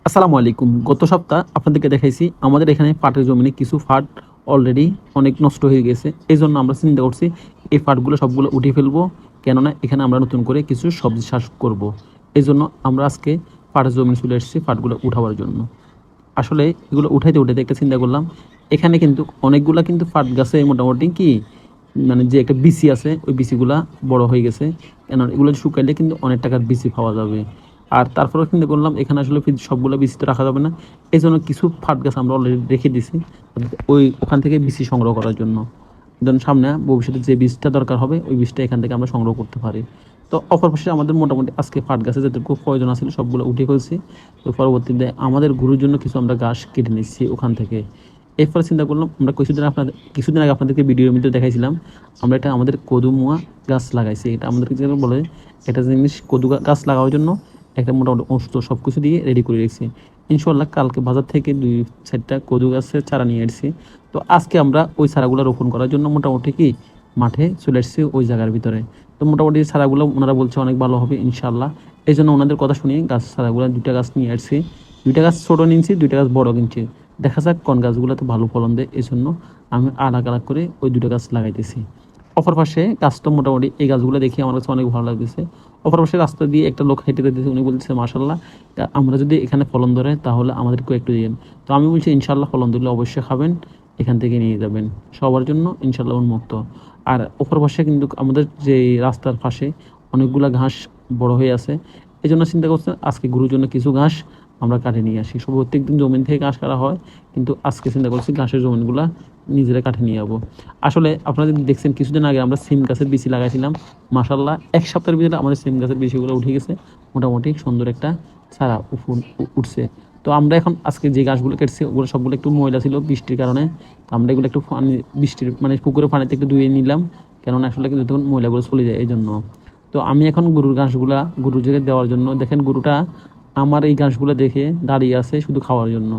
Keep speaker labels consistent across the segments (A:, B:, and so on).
A: আসসালামু আলাইকুম। গত সপ্তাহ আপনাদেরকে দেখাইছি আমাদের এখানে পাটের জমিনে কিছু ফাট অলরেডি অনেক নষ্ট হয়ে গেছে। এজন্য আমরা চিন্তা করছি এই ফাটগুলো সবগুলো উঠিয়ে ফেলবো। কেননা এখানে আমরা নতুন করে কিছু সবজি চাষ করব। এজন্য আমরা আজকে পাটের জমিনে চলে এসেছি ফাটগুলো উঠাবার জন্য। আসলে এগুলো উঠাইতে একটা চিন্তা করলাম, এখানে কিন্তু অনেকগুলা কিন্তু ফাট গাছে মোটামুটি কি মানে যে একটা বিচি আছে ওই বিচিগুলা বড় হয়ে গেছে। কেন এগুলো শুকাইলে কিন্তু অনেক টাকার বিচি পাওয়া যাবে। আর তারপরেও চিন্তা করলাম এখানে আসলে সবগুলো বিচি তো রাখা যাবে না, এই জন্য কিছু ফাট গাছ আমরা অলরেডি রেখে দিছি ওখান থেকে বিচি সংগ্রহ করার জন্য। যেন সামনে ভবিষ্যতে যে বীজটা দরকার হবে ওই বীজটা এখান থেকে আমরা সংগ্রহ করতে পারি। তো অপর পাশে আমাদের মোটামুটি আজকে পাট গাছে যেটুকু প্রয়োজন আছিল সবগুলো উঠে ফেলছি। তো পরবর্তীতে আমাদের গরুর জন্য কিছু আমরা ঘাস কেটে নিচ্ছি ওখান থেকে। এরপরে চিন্তা করলাম আমরা কিছুদিন আগে আপনাদেরকে ভিডিওর মধ্যে দেখাইছিলাম আমরা এটা আমাদের কদুমুয়া গাছ লাগাইছি। এটা আমাদেরকে যেন বলে একটা জিনিস কদু গাছ লাগানোর জন্য একটা মোটামুটি ওষুধ সব কিছু দিয়ে রেডি করে রেখেছি। ইনশাল্লাহ কালকে বাজার থেকে 2 সাইডটা কদু গাছের চারা নিয়ে এসেছি। তো আজকে আমরা ওই চারাগুলো রোপণ করার জন্য মোটামুটি কি মাঠে চলে এসেছি ওই জায়গার ভিতরে। তো মোটামুটি চারাগুলো ওনারা বলছে অনেক ভালো হবে ইনশাল্লাহ। এই জন্য ওনাদের কথা শুনিয়ে গাছ চারাগুলো 2টা গাছ নিয়ে আসছি। 2টা গাছ ছোটো নিয়েছি, 2টা গাছ বড় কিনছি। দেখা যাক কোন গাছগুলোতে ভালো ফলন দেয়, এই জন্য আমি আলাদা আলাদা করে ওই 2টা গাছ লাগাইতেছি। অপর পাশে গাছটা মোটামুটি এই গাছগুলো দেখে আমার কাছে অনেক ভালো লাগতেছে। অপর পাশে রাস্তা দিয়ে একটা লোক হেঁটে যেতেছে, উনি বলতেছে মাশাল্লাহ আমরা যদি এখানে ফলন ধরে তাহলে আমাদেরকেও একটু দিন। তো আমি বলছি ইনশাল্লাহ ফলন দিলে অবশ্যই খাবেন, এখান থেকে নিয়ে যাবেন, সবার জন্য ইনশাল্লাহ উন্মুক্ত। আর অপর পাশে কিন্তু আমাদের যে রাস্তার পাশে অনেকগুলা ঘাস বড় হয়ে আছে, এই জন্য চিন্তা করছেন আজকে গরুর জন্য কিছু ঘাস আমরা কাটে নিয়ে আসি। সব প্রত্যেকদিন জমিন থেকে ঘাস কাটা হয়, কিন্তু আজকে চিন্তা করছি ঘাসের জমিনগুলা নিজেরা কাটে নিয়ে যাবো। আসলে আপনারা যদি দেখছেন কিছুদিন আগে আমরা সিম গাছের বিচি লাগাইছিলাম, মাশাল্লাহ 1 সপ্তাহের ভিতরে আমাদের সিম গাছের বিচিগুলো উঠে গেছে, মোটামুটি সুন্দর একটা চারা উঠছে। তো আমরা এখন আজকে যে গাছগুলো কেটেছি ওগুলো সবগুলো একটু ময়লা ছিল বৃষ্টির কারণে। তো আমরা এগুলো একটু পানি বৃষ্টির মানে পুকুরের পানিতে একটু ধুয়ে নিলাম, কেননা আসলে কিন্তু তখন ময়লাগুলো চলে যায় এই জন্য। তো আমি এখন গরুর ঘাসগুলা গরুর জায়গায় দেওয়ার জন্য, দেখেন গরুটা আমার এই ঘাসগুলো দেখে দাঁড়িয়ে আছে শুধু খাওয়ার জন্য।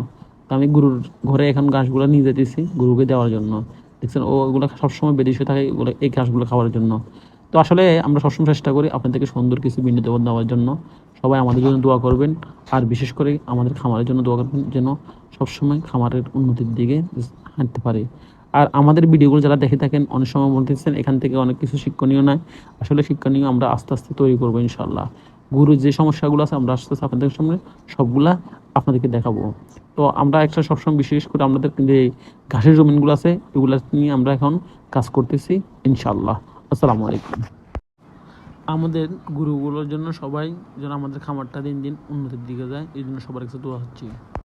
A: তো আমি গরুর ঘরে এখন ঘাসগুলো নিয়ে যেতেছি গরুকে দেওয়ার জন্য। দেখছেন ও ওগুলো সবসময় বেরিয়ে থাকে ওগুলো এই ঘাসগুলো খাওয়ার জন্য। তো আসলে আমরা সবসময় চেষ্টা করি আপনাদেরকে সুন্দর কিছু বিনোদন দেওয়ার জন্য। সবাই আমাদের জন্য দোয়া করবেন, আর বিশেষ করে আমাদের খামারের জন্য দোয়া করবেন যেন সবসময় খামারের উন্নতির দিকে হাঁটতে পারে। আর আমাদের ভিডিওগুলো যারা দেখে থাকেন অনেক সময় বলতেছেন এখান থেকে অনেক কিছু শিক্ষণীয় নয়, আসলে শিক্ষণীয় আমরা আস্তে আস্তে তৈরি করবো ইনশাল্লাহ। গুরুর যে সমস্যাগুলো আছে আমরা আস্তে আস্তে আপনাদের সামনে সবগুলা আপনাদেরকে দেখাবো। তো আমরা একটা সবসময় বিশেষ করে আমাদের যে ঘাসের জমিনগুলো আছে এগুলো নিয়ে আমরা এখন কাজ করতেছি ইনশাল্লাহ। আসসালামু আলাইকুম। আমাদের গুরুগুলোর জন্য সবাই যেন আমাদের খামারটা দিন দিন উন্নতির দিকে যায়, এই জন্য সবার কাছে দোয়া হচ্ছে।